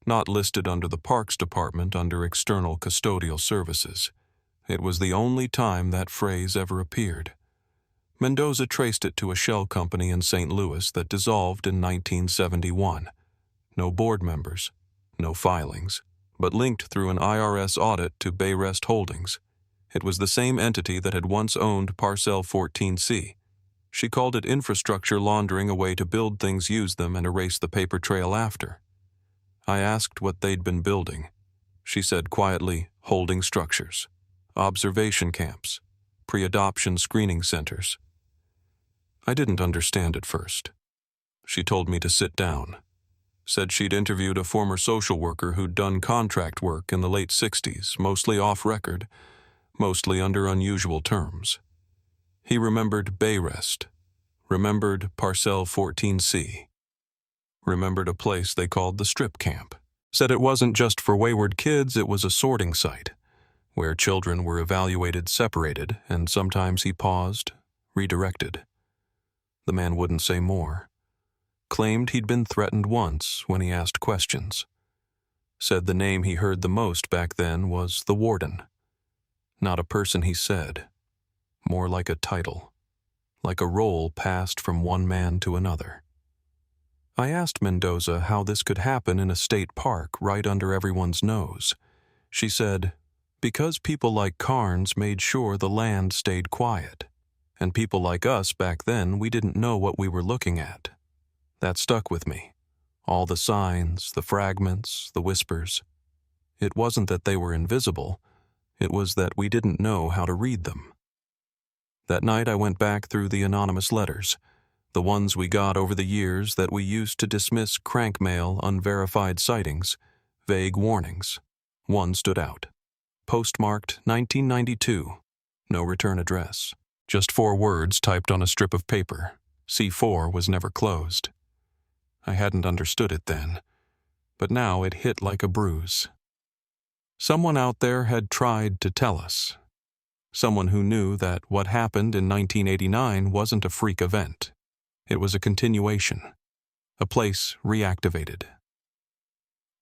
not listed under the Parks Department under external custodial services. It was the only time that phrase ever appeared. Mendoza traced it to a shell company in St. Louis that dissolved in 1971. No board members, no filings, but linked through an IRS audit to Bayrest Holdings. It was the same entity that had once owned Parcel 14C. She called it infrastructure laundering, a way to build things, use them, and erase the paper trail after. I asked what they'd been building. She said quietly, holding structures, observation camps, pre-adoption screening centers. I didn't understand at first. She told me to sit down. Said she'd interviewed a former social worker who'd done contract work in the late 60s, mostly off-record, mostly under unusual terms. He remembered Bayrest, remembered Parcel 14C, remembered a place they called the Strip Camp. Said it wasn't just for wayward kids, it was a sorting site, where children were evaluated separated, and sometimes he paused, redirected. The man wouldn't say more. Claimed he'd been threatened once when he asked questions. Said the name he heard the most back then was the warden. Not a person, he said. More like a title. Like a role passed from one man to another. I asked Mendoza how this could happen in a state park right under everyone's nose. She said, because people like Carnes made sure the land stayed quiet. And people like us back then, we didn't know what we were looking at. That stuck with me. All the signs, the fragments, the whispers. It wasn't that they were invisible. It was that we didn't know how to read them. That night I went back through the anonymous letters, the ones we got over the years that we used to dismiss crank mail, unverified sightings, vague warnings. One stood out. Postmarked 1992. No return address. Just 4 words typed on a strip of paper. C4 was never closed. I hadn't understood it then, but now it hit like a bruise. Someone out there had tried to tell us. Someone who knew that what happened in 1989 wasn't a freak event. It was a continuation. A place reactivated.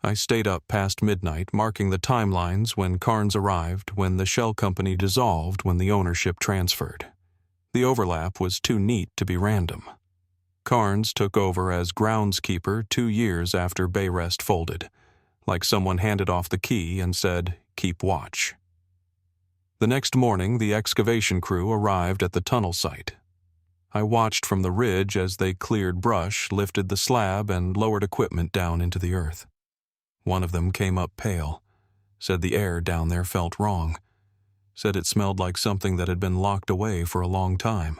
I stayed up past midnight, marking the timelines when Carnes arrived, when the shell company dissolved, when the ownership transferred. The overlap was too neat to be random. Carnes took over as groundskeeper 2 years after Bayrest folded, like someone handed off the key and said, keep watch. The next morning, the excavation crew arrived at the tunnel site. I watched from the ridge as they cleared brush, lifted the slab, and lowered equipment down into the earth. One of them came up pale, said the air down there felt wrong, said it smelled like something that had been locked away for a long time.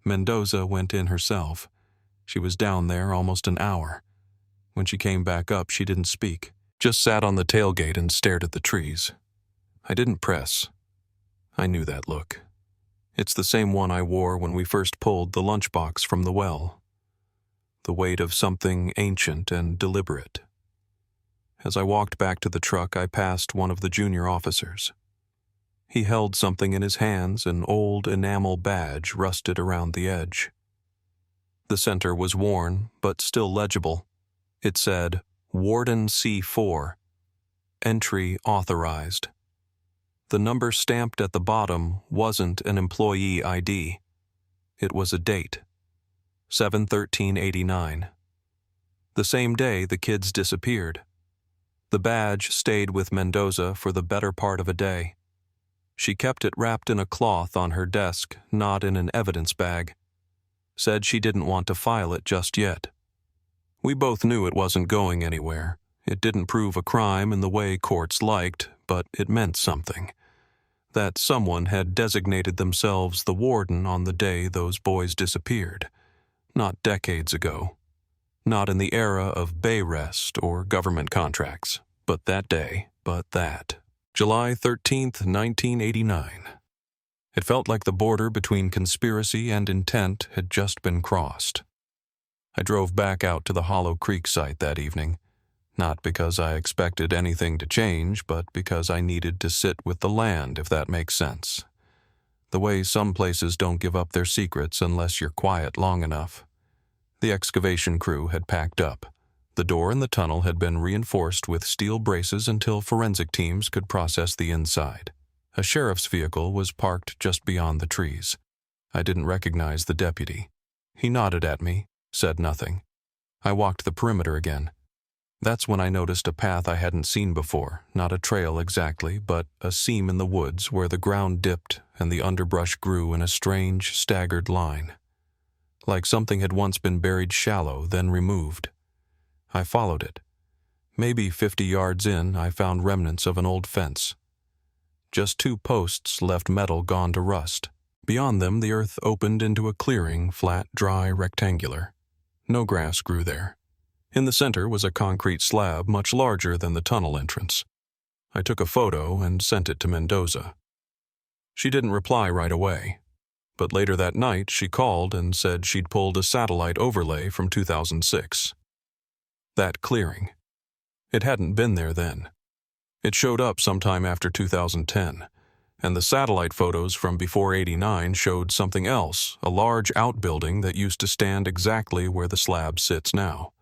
Mendoza went in herself. She was down there almost an hour. When she came back up, she didn't speak, just sat on the tailgate and stared at the trees. I didn't press. I knew that look. It's the same one I wore when we first pulled the lunchbox from the well. The weight of something ancient and deliberate. As I walked back to the truck, I passed one of the junior officers. He held something in his hands, an old enamel badge rusted around the edge. The center was worn, but still legible. It said, Warden C4. Entry authorized. The number stamped at the bottom wasn't an employee ID. It was a date. 7/13/89. The same day the kids disappeared. The badge stayed with Mendoza for the better part of a day. She kept it wrapped in a cloth on her desk, not in an evidence bag. Said she didn't want to file it just yet. We both knew it wasn't going anywhere. It didn't prove a crime in the way courts liked, but it meant something. That someone had designated themselves the warden on the day those boys disappeared. Not decades ago. Not in the era of bay rest or government contracts. But that day, July 13th, 1989. It felt like the border between conspiracy and intent had just been crossed. I drove back out to the Hollow Creek site that evening, not because I expected anything to change, but because I needed to sit with the land, if that makes sense. The way some places don't give up their secrets unless you're quiet long enough. The excavation crew had packed up. The door in the tunnel had been reinforced with steel braces until forensic teams could process the inside. A sheriff's vehicle was parked just beyond the trees. I didn't recognize the deputy. He nodded at me, said nothing. I walked the perimeter again. That's when I noticed a path I hadn't seen before, not a trail exactly, but a seam in the woods where the ground dipped and the underbrush grew in a strange, staggered line. Like something had once been buried shallow, then removed. I followed it. Maybe 50 yards in, I found remnants of an old fence. Just 2 posts left metal gone to rust. Beyond them, the earth opened into a clearing, flat, dry, rectangular. No grass grew there. In the center was a concrete slab much larger than the tunnel entrance. I took a photo and sent it to Mendoza. She didn't reply right away, but later that night she called and said she'd pulled a satellite overlay from 2006. That clearing. It hadn't been there then. It showed up sometime after 2010, and the satellite photos from before '89 showed something else, a large outbuilding that used to stand exactly where the slab sits now.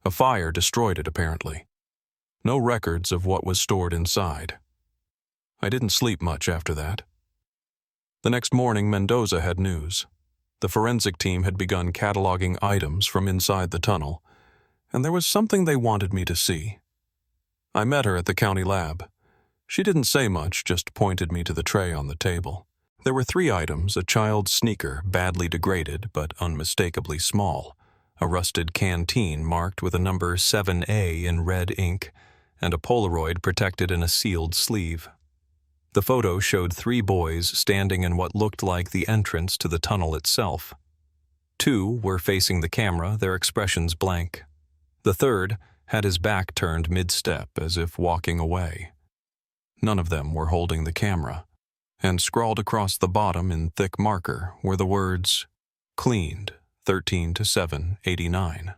A fire destroyed it, apparently. No records of what was stored inside. I didn't sleep much after that. The next morning, Mendoza had news. The forensic team had begun cataloging items from inside the tunnel, and there was something they wanted me to see. I met her at the county lab. She didn't say much, just pointed me to the tray on the table. There were 3 items: a child's sneaker, badly degraded but unmistakably small, a rusted canteen marked with a number 7A in red ink, and a Polaroid protected in a sealed sleeve. The photo showed 3 boys standing in what looked like the entrance to the tunnel itself. 2 were facing the camera, their expressions blank. The third had his back turned mid-step, as if walking away. None of them were holding the camera, and scrawled across the bottom in thick marker were the words, "Cleaned, 13/7/89."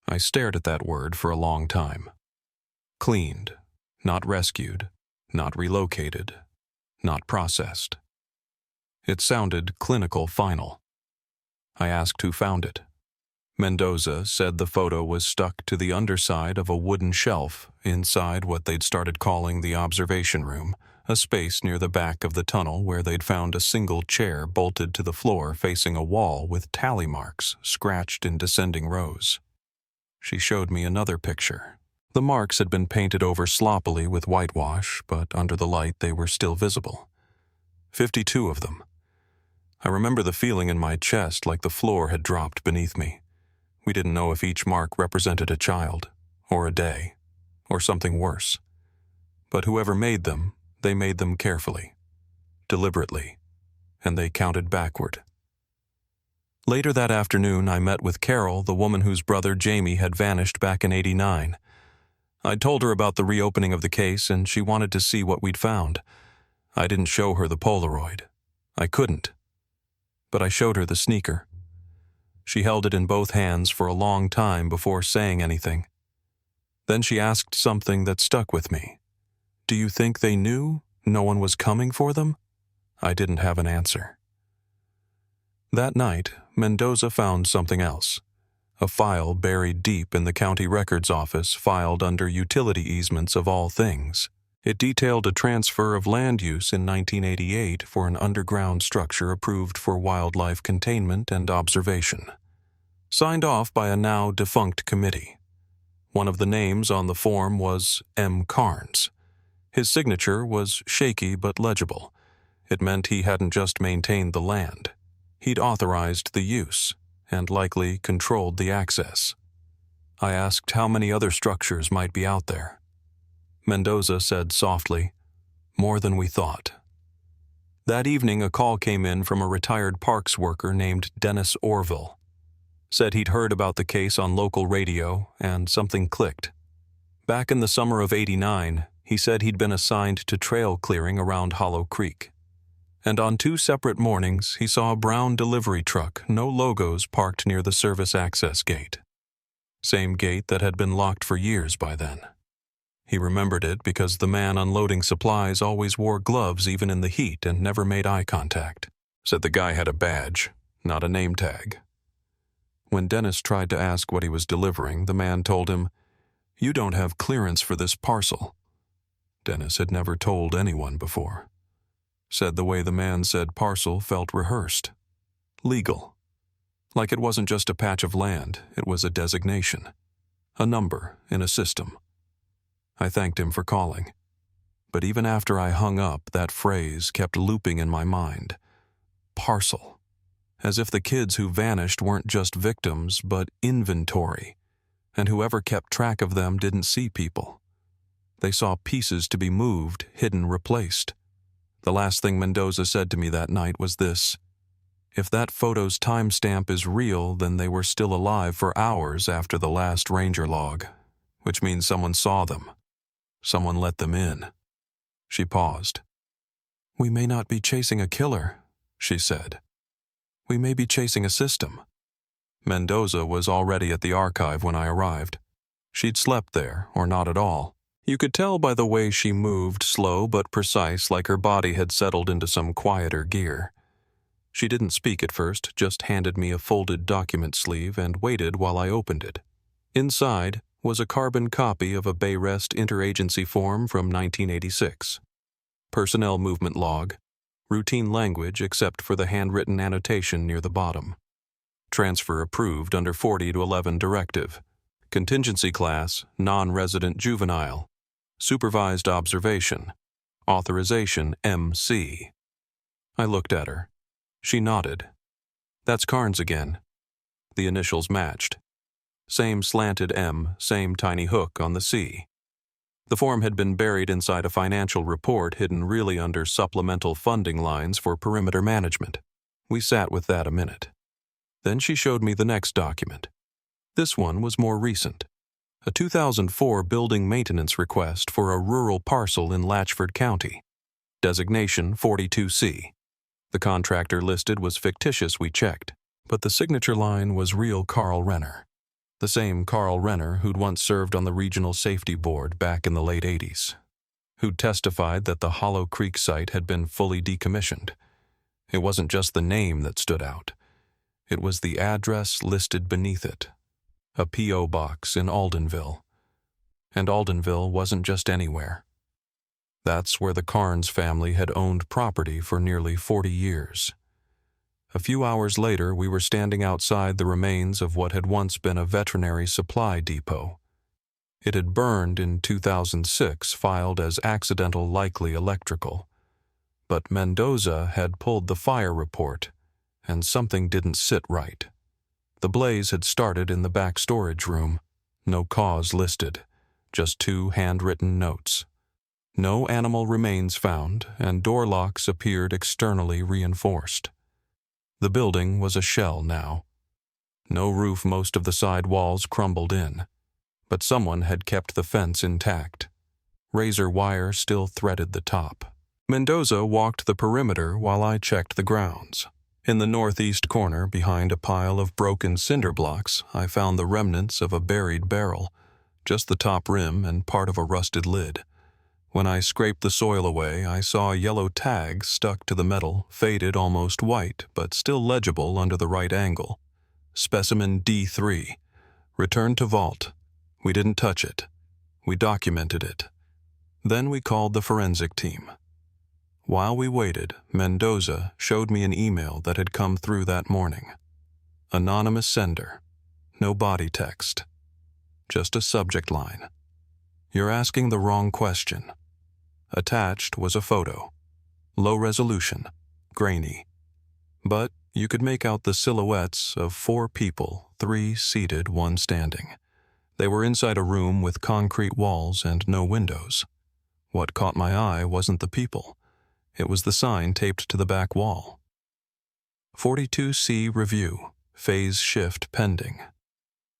I stared at that word for a long time. Cleaned, not rescued, not relocated, not processed. It sounded clinical final. I asked who found it. Mendoza said the photo was stuck to the underside of a wooden shelf inside what they'd started calling the observation room, a space near the back of the tunnel where they'd found a single chair bolted to the floor facing a wall with tally marks scratched in descending rows. She showed me another picture. The marks had been painted over sloppily with whitewash, but under the light they were still visible. 52 of them. I remember the feeling in my chest like the floor had dropped beneath me. We didn't know if each mark represented a child, or a day, or something worse. But whoever made them, they made them carefully, deliberately, and they counted backward. Later that afternoon, I met with Carol, the woman whose brother Jamie had vanished back in '89. I'd told her about the reopening of the case, and she wanted to see what we'd found. I didn't show her the Polaroid. I couldn't, but I showed her the sneaker. She held it in both hands for a long time before saying anything. Then she asked something that stuck with me. "Do you think they knew no one was coming for them?" I didn't have an answer. That night, Mendoza found something else. A file buried deep in the county records office filed under utility easements of all things. It detailed a transfer of land use in 1988 for an underground structure approved for wildlife containment and observation. Signed off by a now defunct committee. One of the names on the form was M. Carnes. His signature was shaky but legible. It meant he hadn't just maintained the land. He'd authorized the use, and likely controlled the access. I asked how many other structures might be out there. Mendoza said softly, "More than we thought." That evening, a call came in from a retired parks worker named Dennis Orville. Said he'd heard about the case on local radio, and something clicked. Back in the summer of '89, he said he'd been assigned to trail clearing around Hollow Creek. And on 2 separate mornings, he saw a brown delivery truck, no logos, parked near the service access gate. Same gate that had been locked for years by then. He remembered it because the man unloading supplies always wore gloves even in the heat and never made eye contact. Said the guy had a badge, not a name tag. When Dennis tried to ask what he was delivering, the man told him, "You don't have clearance for this parcel." Dennis had never told anyone before. Said the way the man said parcel felt rehearsed. Legal. Like it wasn't just a patch of land, it was a designation. A number in a system. I thanked him for calling. But even after I hung up, that phrase kept looping in my mind. Parcel. As if the kids who vanished weren't just victims, but inventory. And whoever kept track of them didn't see people. They saw pieces to be moved, hidden, replaced. The last thing Mendoza said to me that night was this: "If that photo's timestamp is real, then they were still alive for hours after the last ranger log, which means someone saw them. Someone let them in." She paused. "We may not be chasing a killer," she said. "We may be chasing a system." Mendoza was already at the archive when I arrived. She'd slept there, or not at all. You could tell by the way she moved, slow but precise, like her body had settled into some quieter gear. She didn't speak at first, just handed me a folded document sleeve and waited while I opened it. Inside was a carbon copy of a Bayrest interagency form from 1986. Personnel movement log. Routine language except for the handwritten annotation near the bottom. Transfer approved under 40-11 directive. Contingency class, non-resident juvenile. Supervised observation. Authorization MC. I looked at her. She nodded. "That's Carnes again." The initials matched. Same slanted M, same tiny hook on the C. The form had been buried inside a financial report hidden really under supplemental funding lines for perimeter management. We sat with that a minute. Then she showed me the next document. This one was more recent. A 2004 building maintenance request for a rural parcel in Latchford County. Designation 42C. The contractor listed was fictitious, we checked, but the signature line was real Carl Renner. The same Carl Renner who'd once served on the Regional Safety Board back in the late 80s. Who'd testified that the Hollow Creek site had been fully decommissioned. It wasn't just the name that stood out. It was the address listed beneath it. A P.O. box in Aldenville. And Aldenville wasn't just anywhere. That's where the Carnes family had owned property for nearly 40 years. A few hours later, we were standing outside the remains of what had once been a veterinary supply depot. It had burned in 2006, filed as accidental likely electrical. But Mendoza had pulled the fire report, and something didn't sit right. The blaze had started in the back storage room. No cause listed, just 2 handwritten notes. No animal remains found, and door locks appeared externally reinforced. The building was a shell now. No roof, most of the side walls crumbled in. But someone had kept the fence intact. Razor wire still threaded the top. Mendoza walked the perimeter while I checked the grounds. In the northeast corner, behind a pile of broken cinder blocks, I found the remnants of a buried barrel, just the top rim and part of a rusted lid. When I scraped the soil away, I saw a yellow tag stuck to the metal, faded almost white, but still legible under the right angle. Specimen D3. Returned to vault. We didn't touch it. We documented it. Then we called the forensic team. While we waited, Mendoza showed me an email that had come through that morning. Anonymous sender. No body text. Just a subject line. You're asking the wrong question. Attached was a photo. Low resolution. Grainy. But you could make out the silhouettes of 4 people, 3 seated, 1 standing. They were inside a room with concrete walls and no windows. What caught my eye wasn't the people. It was the sign taped to the back wall. 42C Review. Phase shift pending.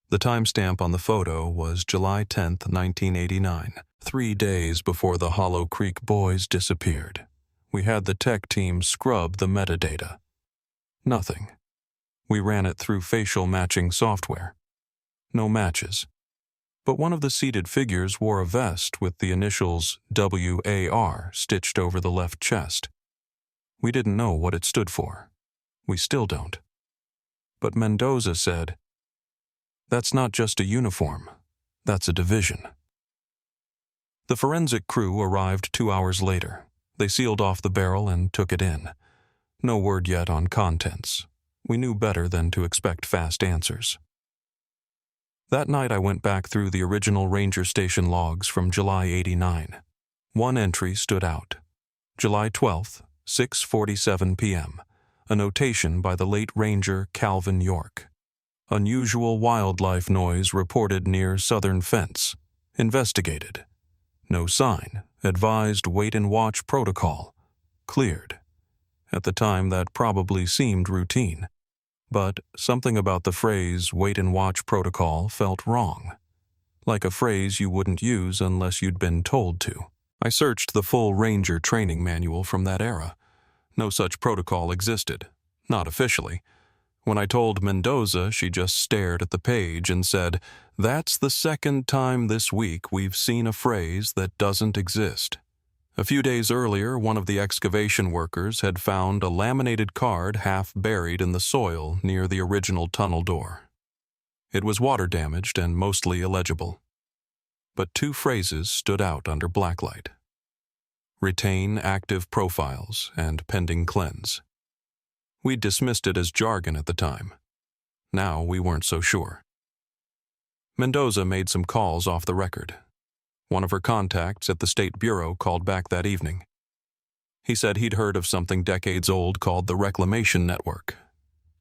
The timestamp on the photo was July 10, 1989, 3 days before the Hollow Creek boys disappeared. We had the tech team scrub the metadata. Nothing. We ran it through facial matching software. No matches. But one of the seated figures wore a vest with the initials WAR stitched over the left chest. We didn't know what it stood for. We still don't. But Mendoza said, "That's not just a uniform. That's a division." The forensic crew arrived 2 hours later. They sealed off the barrel and took it in. No word yet on contents. We knew better than to expect fast answers. That night I went back through the original ranger station logs from July 89. One entry stood out. July 12th, 6:47 p.m. A notation by the late ranger Calvin York. Unusual wildlife noise reported near southern fence. Investigated. No sign. Advised wait and watch protocol. Cleared. At the time that probably seemed routine. But something about the phrase wait and watch protocol felt wrong. Like a phrase you wouldn't use unless you'd been told to. I searched the full ranger training manual from that era. No such protocol existed. Not officially. When I told Mendoza, she just stared at the page and said, "That's the second time this week we've seen a phrase that doesn't exist." A few days earlier, one of the excavation workers had found a laminated card half buried in the soil near the original tunnel door. It was water damaged and mostly illegible. But 2 phrases stood out under blacklight. Retain active profiles and pending cleanse. We dismissed it as jargon at the time. Now we weren't so sure. Mendoza made some calls off the record. One of her contacts at the State Bureau called back that evening. He said he'd heard of something decades old called the Reclamation Network.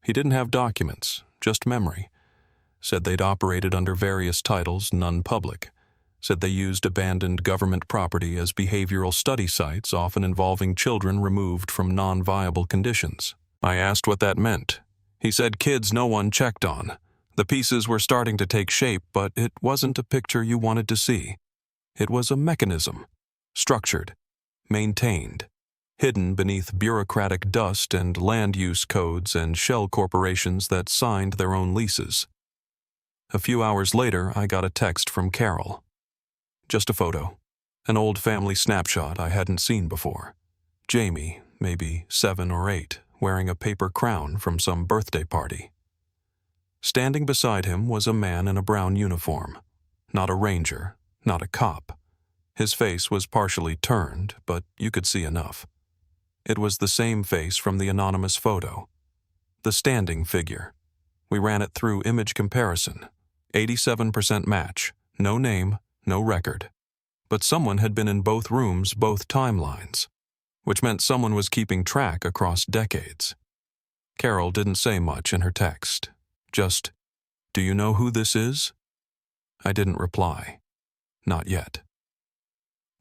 He didn't have documents, just memory. Said they'd operated under various titles, none public. Said they used abandoned government property as behavioral study sites, often involving children removed from non-viable conditions. I asked what that meant. He said kids no one checked on. The pieces were starting to take shape, but it wasn't a picture you wanted to see. It was a mechanism, structured, maintained, hidden beneath bureaucratic dust and land use codes and shell corporations that signed their own leases. A few hours later, I got a text from Carol. Just a photo, an old family snapshot I hadn't seen before. Jamie, maybe 7 or 8, wearing a paper crown from some birthday party. Standing beside him was a man in a brown uniform, not a ranger, not a cop. His face was partially turned, but you could see enough. It was the same face from the anonymous photo. The standing figure. We ran it through image comparison. 87% match. No name, no record. But someone had been in both rooms, both timelines, which meant someone was keeping track across decades. Carol didn't say much in her text. Just, "Do you know who this is?" I didn't reply. Not yet.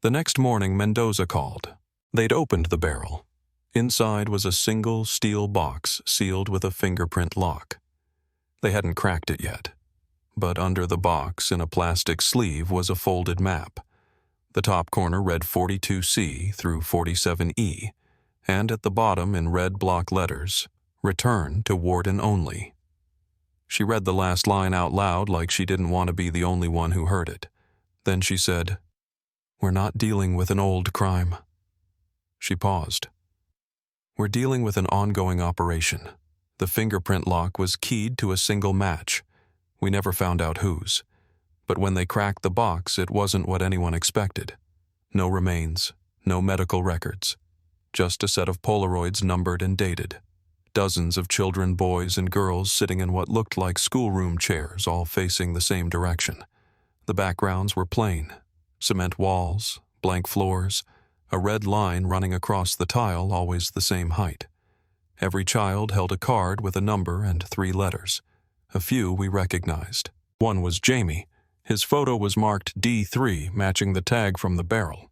The next morning, Mendoza called. They'd opened the barrel. Inside was a single steel box sealed with a fingerprint lock. They hadn't cracked it yet. But under the box, in a plastic sleeve, was a folded map. The top corner read 42C through 47E, and at the bottom in red block letters, "Return to warden only." She read the last line out loud like she didn't want to be the only one who heard it. Then she said, "We're not dealing with an old crime." She paused. "We're dealing with an ongoing operation. The fingerprint lock was keyed to a single match. We never found out whose. But when they cracked the box, it wasn't what anyone expected. No remains, no medical records. Just a set of Polaroids numbered and dated. Dozens of children, boys and girls sitting in what looked like schoolroom chairs, all facing the same direction. The backgrounds were plain. Cement walls, blank floors, a red line running across the tile always the same height. Every child held a card with a number and 3 letters. A few we recognized. One was Jamie. His photo was marked D3, matching the tag from the barrel.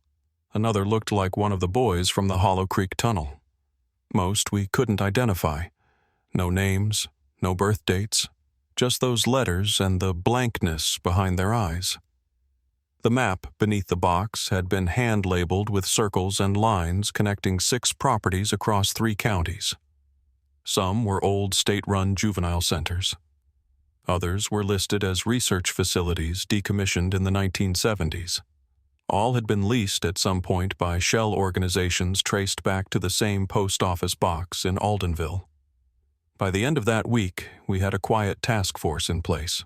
Another looked like one of the boys from the Hollow Creek Tunnel. Most we couldn't identify. No names, no birth dates, just those letters and the blankness behind their eyes. The map beneath the box had been hand-labeled with circles and lines connecting 6 properties across 3 counties. Some were old state-run juvenile centers. Others were listed as research facilities decommissioned in the 1970s. All had been leased at some point by shell organizations traced back to the same post office box in Aldenville. By the end of that week, we had a quiet task force in place.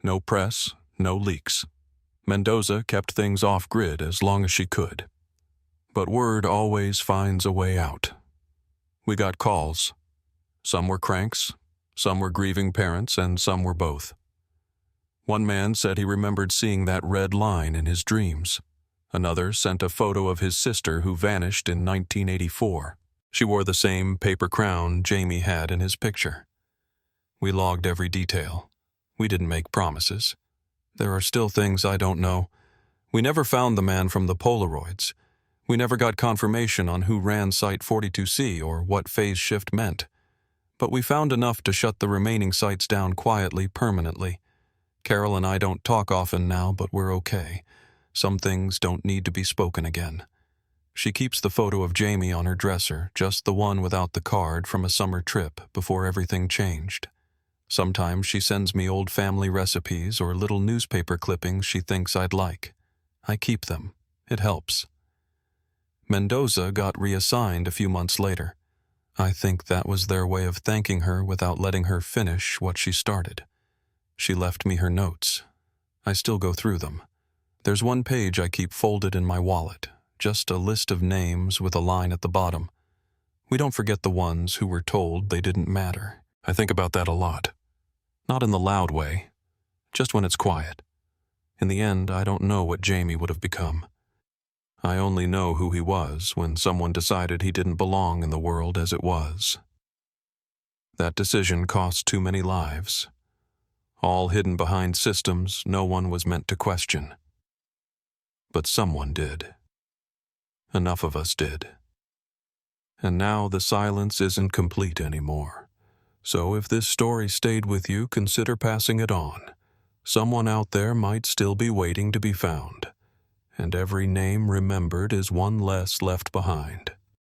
No press, no leaks. Mendoza kept things off-grid as long as she could. But word always finds a way out. We got calls. Some were cranks, some were grieving parents, and some were both. One man said he remembered seeing that red line in his dreams. Another sent a photo of his sister who vanished in 1984. She wore the same paper crown Jamie had in his picture. We logged every detail. We didn't make promises. There are still things I don't know. We never found the man from the Polaroids. We never got confirmation on who ran Site 42C or what phase shift meant. But we found enough to shut the remaining sites down quietly, permanently. Carol and I don't talk often now, but we're okay. Some things don't need to be spoken again. She keeps the photo of Jamie on her dresser, just the one without the card from a summer trip before everything changed. Sometimes she sends me old family recipes or little newspaper clippings she thinks I'd like. I keep them. It helps. Mendoza got reassigned a few months later. I think that was their way of thanking her without letting her finish what she started. She left me her notes. I still go through them. There's one page I keep folded in my wallet, just a list of names with a line at the bottom. We don't forget the ones who were told they didn't matter. I think about that a lot. Not in the loud way, just when it's quiet. In the end, I don't know what Jamie would have become. I only know who he was when someone decided he didn't belong in the world as it was. That decision cost too many lives. All hidden behind systems no one was meant to question. But someone did. Enough of us did. And now the silence isn't complete anymore. So if this story stayed with you, consider passing it on. Someone out there might still be waiting to be found. And every name remembered is one less left behind.